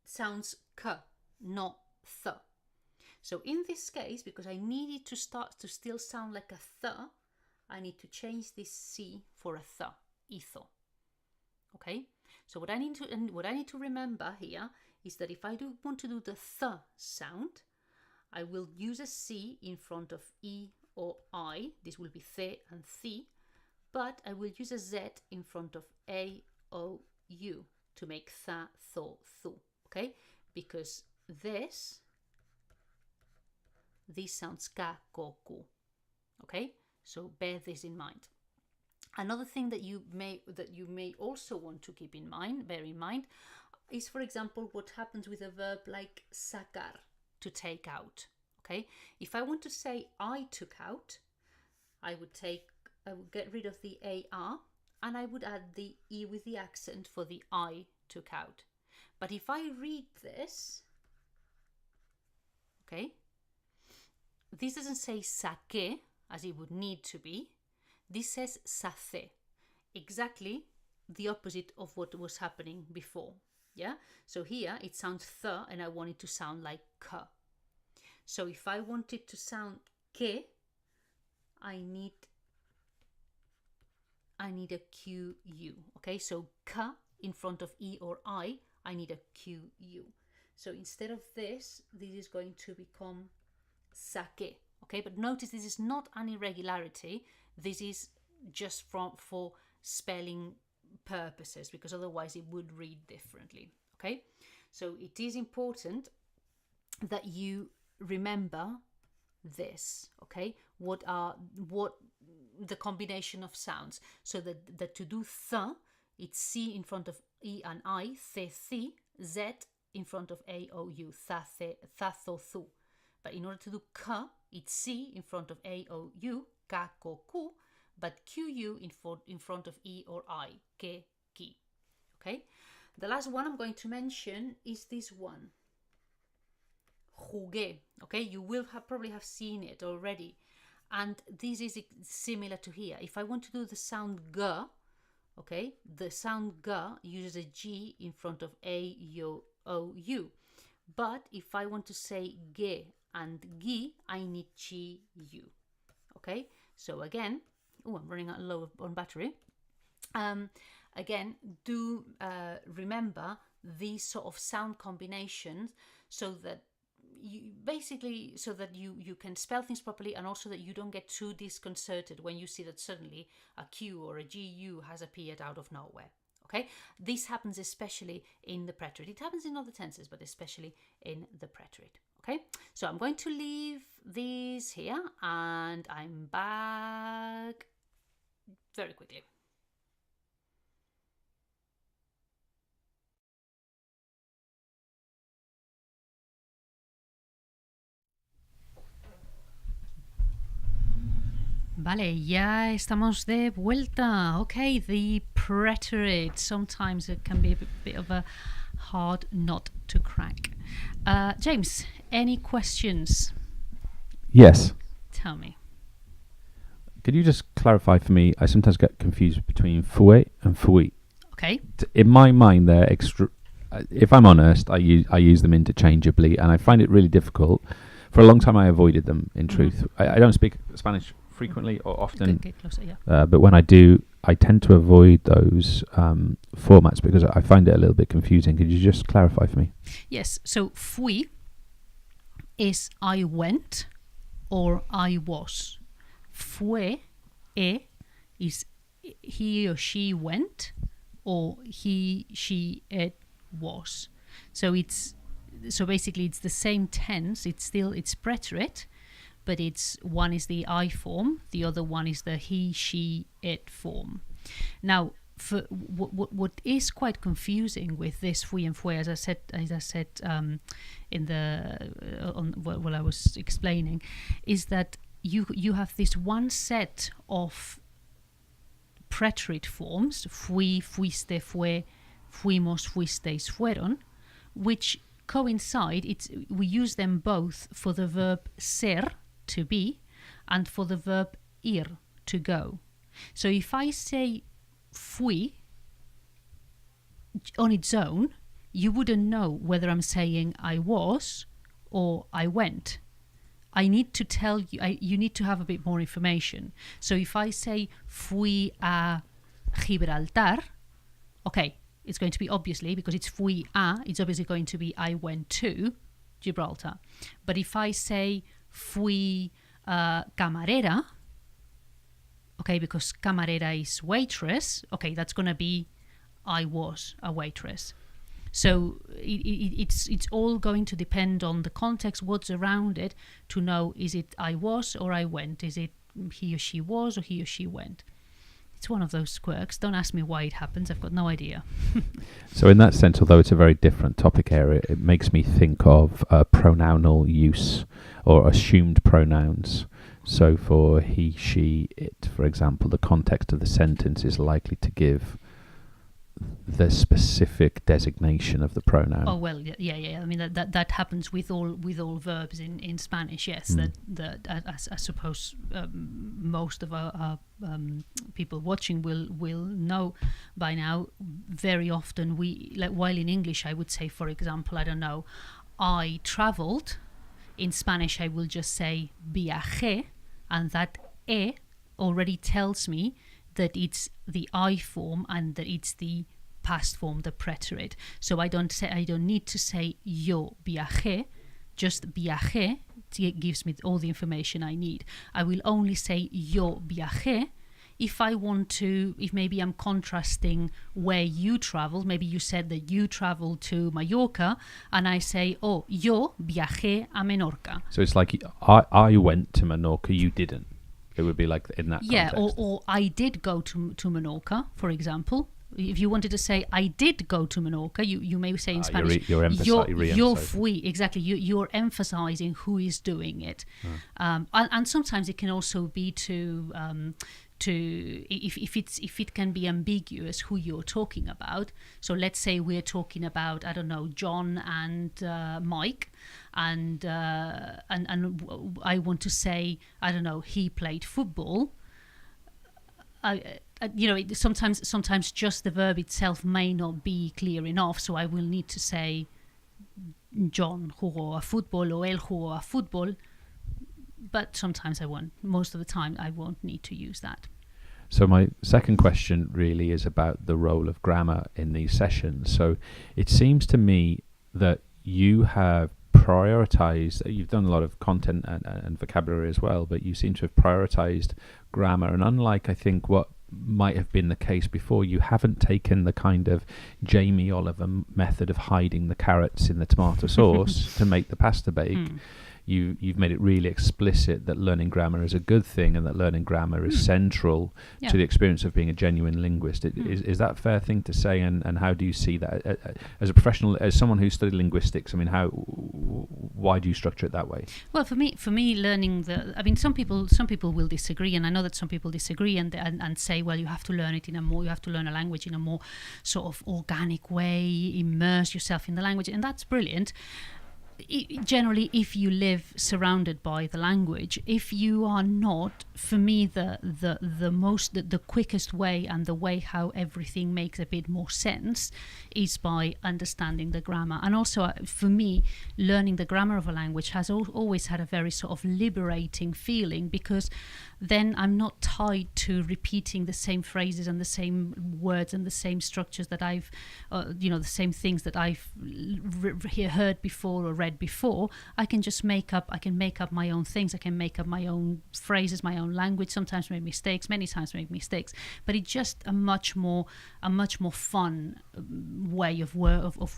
sounds k, not th. So in this case, because I need it to start to still sound like a th, I need to change this C for a th, hizo, okay? So what I need to remember here is that if I do want to do the th sound, I will use a C in front of E or I. This will be the and thi, but I will use a Z in front of A, O, U to make tha, tho, thu, okay? Because this sounds ka, ko, ku, okay? So bear this in mind. Another thing that you may also want to bear in mind, is, for example, what happens with a verb like sacar, to take out. Okay, if I want to say I took out, I would get rid of the AR and I would add the E with the accent for the I took out. But if I read this, okay, this doesn't say saque as it would need to be. This says sace, exactly the opposite of what was happening before. Yeah, so here it sounds th and I want it to sound like k. So if I want it to sound ke, I need a QU. Okay, so k in front of E or I need a QU. So instead of this is going to become sake. Okay, but notice this is not an irregularity. This is just for spelling purposes, because otherwise it would read differently. Okay, so it is important that you remember this. Okay, what the combination of sounds, so that to do th, it's C in front of E and I, the, thi, Z in front of A, O, U, tha, the, tha, tho, thu. But in order to do k, it's C in front of A, O, U, ka, ko, ku, but QU in front of E or I, ke, ki. Okay? The last one I'm going to mention is this one. Jugué. Okay? You will probably have seen it already. And this is similar to here. If I want to do the sound g, okay, the sound g uses a G in front of A, O, U. But if I want to say ge and gi, I need GU. Okay, So again, I'm running out low on battery. Again, do remember these sort of sound combinations so that you can spell things properly, and also that you don't get too disconcerted when you see that suddenly a Q or a GU has appeared out of nowhere. Okay, this happens especially in the preterite. It happens in other tenses, but especially in the preterite. Okay, so I'm going to leave these here, and I'm back very quickly. Vale, ya estamos de vuelta. Okay, the preterite. Sometimes it can be a bit of a hard nut to crack. James, any questions? Yes. Tell me. Could you just clarify for me? I sometimes get confused between fouet and fouet. Okay. In my mind, they're extra. If I'm honest, I use them interchangeably, and I find it really difficult. For a long time, I avoided them. In truth, I don't speak Spanish frequently or often, get closer, yeah. but when I do, I tend to avoid those formats because I find it a little bit confusing. Could you just clarify for me? Yes. So fui is I went or I was. Fue is he or she went or he, she, it was. So basically it's the same tense. It's preterite, but one is the I form, the other one is the he, she, it form. Now, for what is quite confusing with this fui and fue, as I said in while I was explaining, is that you have this one set of preterite forms, fui, fuiste, fue, fuimos, fuisteis, fueron, which coincide. We use them both for the verb ser, to be, and for the verb ir, to go. So if I say fui on its own, you wouldn't know whether I'm saying I was or I went. I need to tell you, you need to have a bit more information. So if I say fui a Gibraltar, okay, it's going to be obviously, because it's fui a, it's obviously going to be I went to Gibraltar. But if I say fui camarera, okay, because camarera is waitress, okay, that's going to be I was a waitress. So it's all going to depend on the context, what's around it, to know, is it I was or I went? Is it he or she was or he or she went? It's one of those quirks. Don't ask me why it happens. I've got no idea. So in that sense, although it's a very different topic area, it makes me think of pronounal use or assumed pronouns. So for he, she, it, for example, the context of the sentence is likely to give the specific designation of the pronoun. Oh well, yeah. I mean that happens with all verbs in Spanish. Yes, that I suppose most of our people watching will know by now. Very often while in English I would say, for example, I don't know, I traveled. In Spanish I will just say viajé, and that e already tells me that it's the I form and that it's the past form, the preterite. So I don't need to say yo viajé, just viajé gives me all the information I need. I will only say yo viajé if maybe I'm contrasting where you traveled. Maybe you said that you traveled to Mallorca, and I say, oh, yo viajé a Menorca. So it's like I went to Menorca, you didn't. It would be like in that context. Yeah, or I did go to Menorca, for example. If you wanted to say I did go to Menorca, you may say in Spanish, you're emphasizing. Yo fui, exactly. You're emphasizing who is doing it. And sometimes it can also be if it can be ambiguous who you're talking about. So let's say we're talking about, I don't know, John and Mike, and I want to say, I don't know, he played football. Sometimes just the verb itself may not be clear enough, so I will need to say John jugó a fútbol or él jugó a fútbol, but sometimes I won't. Most of the time I won't need to use that. So my second question really is about the role of grammar in these sessions. So it seems to me that you have prioritized, you've done a lot of content and vocabulary as well, but you seem to have prioritized grammar. And unlike, I think, what might have been the case before, you haven't taken the kind of Jamie Oliver method of hiding the carrots in the tomato sauce to make the pasta bake. You've made it really explicit that learning grammar is a good thing and that learning grammar is central to the experience of being a genuine linguist. Is that a fair thing to say? And how do you see that as a professional, as someone who studied linguistics? I mean, why do you structure it that way? Well, for me, learning some people will disagree, and I know that some people disagree and say, well, you have to learn it you have to learn a language in a more sort of organic way, immerse yourself in the language, and that's brilliant. Generally, if you live surrounded by the language, if you are not, for me, the quickest way and the way how everything makes a bit more sense is by understanding the grammar. And also, for me, learning the grammar of a language has always had a very sort of liberating feeling, because then I'm not tied to repeating the same phrases and the same words and the same structures that I've, the same things that I've heard before or read before. I can just make up my own things. I can make up my own phrases, my own language. Sometimes make mistakes, many times make mistakes, but it's just a much more fun way of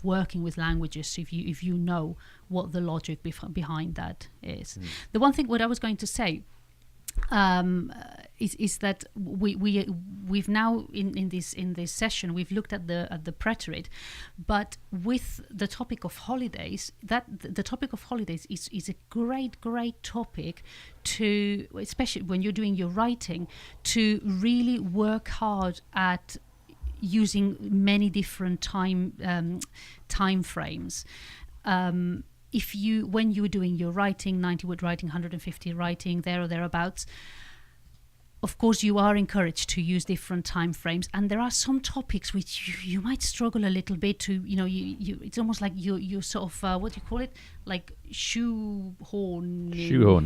working with languages if you know what the logic behind that is. The one thing what I was going to say is that we've now in this session we've looked at the preterite, but with the topic of holidays, that the topic of holidays is a great topic to, especially when you're doing your writing, to really work hard at using many different time frames. When you're doing your writing, 90-word writing, 150 writing, there or thereabouts, of course you are encouraged to use different time frames, and there are some topics which you might struggle a little bit to, it's almost like you sort of what do you call it, like shoehorning.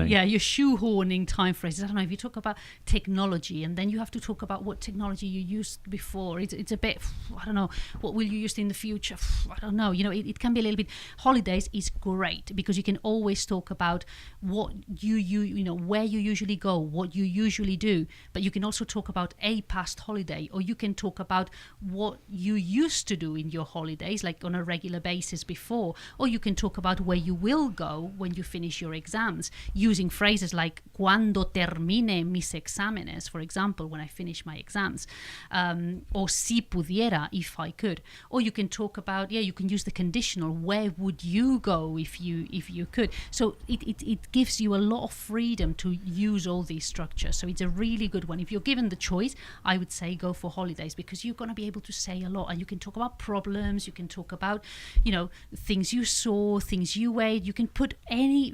Yeah, you're shoehorning time phrases. I don't know, if you talk about technology and then you have to talk about what technology you used before, it's a bit, I don't know, what will you use in the future, I don't know, it can be a little bit. Holidays is great because you can always talk about what where you usually go, what you usually do, but you can also talk about a past holiday, or you can talk about what you used to do in your holidays, like on a regular basis before, or you can talk about where you will go when you finish your exams, using phrases like cuando termine mis exámenes, for example, when I finish my exams, or si pudiera, if I could. Or you can talk about, you can use the conditional, where would you go if you could. So it gives you a lot of freedom to use all these structures. So it's a really good one. If you're given the choice, I would say go for holidays, because you're going to be able to say a lot, and you can talk about problems, you can talk about things you saw, things you ate. You can put any,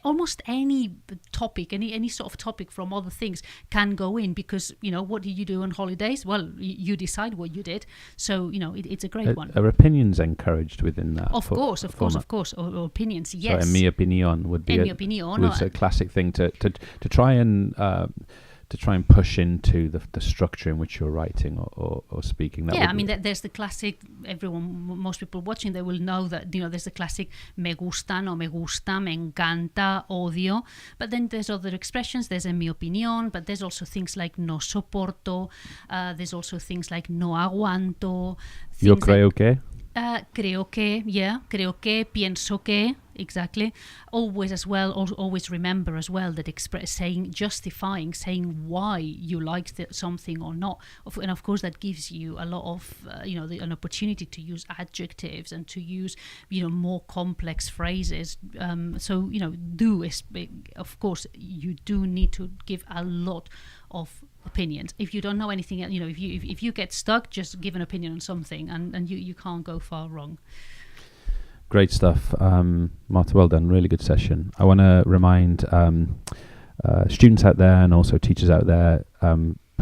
almost any topic, any sort of topic from other things can go in, because what did you do on holidays? Well, you decide what you did. So it's a great one. Are opinions encouraged within that? Of course. Or opinions, yes. So mi opinion would be a classic thing to try and push into the structure in which you're writing or speaking. There's the classic, most people watching, they will know that, there's the classic me gusta, no me gusta, me encanta, odio. But then there's other expressions. There's a mi opinión, but there's also things like no soporto. There's also things like no aguanto. Yo creo que. Creo que, pienso que, exactly. Always remember as well that justifying, saying why you liked something or not. And of course that gives you a lot of, an opportunity to use adjectives and to use, more complex phrases. Of course, you do need to give a lot of opinions. If you don't know anything, if you get stuck, just give an opinion on something, and you can't go far wrong. Great stuff. Marta, well done. Really good session. I want to remind students out there and also teachers out there,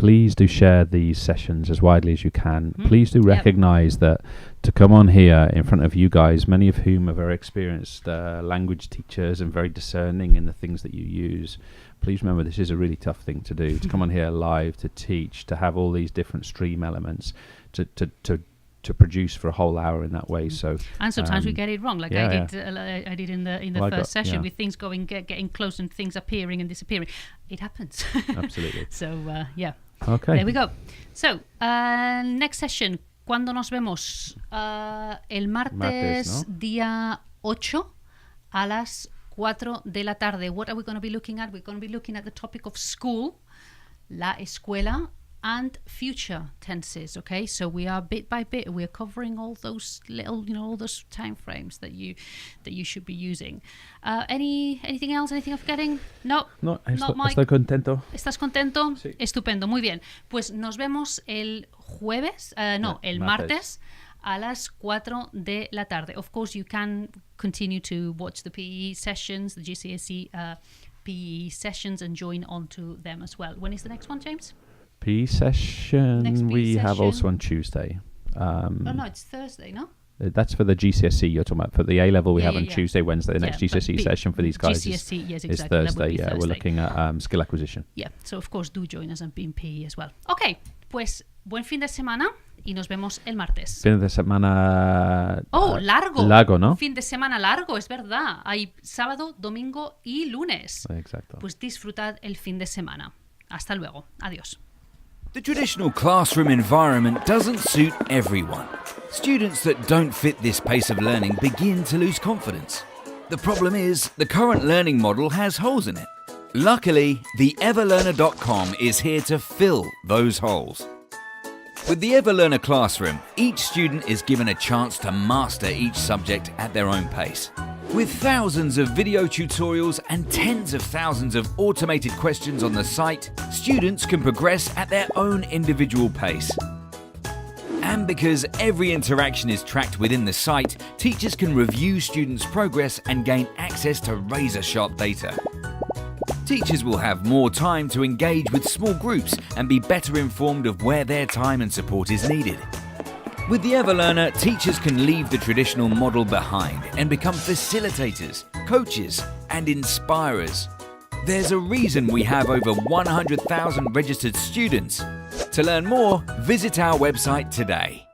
please do share these sessions as widely as you can. Please do recognise that to come on here in front of you guys, many of whom are very experienced language teachers and very discerning in the things that you use, please remember this is a really tough thing to do, to come on here live, to teach, to have all these different stream elements, to produce for a whole hour in that way. So and sometimes we get it wrong, like I did in the first session with things getting close and things appearing and disappearing. It happens. Absolutely. So okay, there we go. So next session, ¿cuándo nos vemos? El martes, ¿no? Día 8 a las 4 de la tarde. What are we going to be looking at? We're going to be looking at the topic of school, la escuela, and future tenses. Okay, so we are bit by bit, we're covering all those little, all those time frames that you should be using. Anything else? Anything I'm forgetting? No, Mike. Estoy contento. ¿Estás contento? Sí. Estupendo, muy bien. Pues nos vemos el jueves, el martes a las 4 de la tarde. Of course, you can continue to watch the PE sessions, the GCSE PE sessions, and join on to them as well. When is the next one, James? PE session Next PE we have session. also on Tuesday. No, it's Thursday, no? That's for the GCSE you're talking about. For the A-level we have on yeah. Tuesday, Wednesday. The next GCSE session for these guys GCSE, yes, is exactly. That would Thursday. be Yeah, Thursday. we're looking at skill acquisition. Yeah, so of course do join us in PE as well. Okay, pues buen fin de semana y nos vemos el martes. Fin de semana... largo. Largo, ¿no? Fin de semana largo, es verdad. Hay sábado, domingo y lunes. Exacto. Pues disfrutad el fin de semana. Hasta luego. Adiós. The traditional classroom environment doesn't suit everyone. Students that don't fit this pace of learning begin to lose confidence. The problem is, the current learning model has holes in it. Luckily, the EverLearner.com is here to fill those holes. With the EverLearner Classroom, each student is given a chance to master each subject at their own pace. With thousands of video tutorials and tens of thousands of automated questions on the site, students can progress at their own individual pace. And because every interaction is tracked within the site, teachers can review students' progress and gain access to razor-sharp data. Teachers will have more time to engage with small groups and be better informed of where their time and support is needed. With the EverLearner, teachers can leave the traditional model behind and become facilitators, coaches, and inspirers. There's a reason we have over 100,000 registered students. To learn more, visit our website today.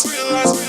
Realize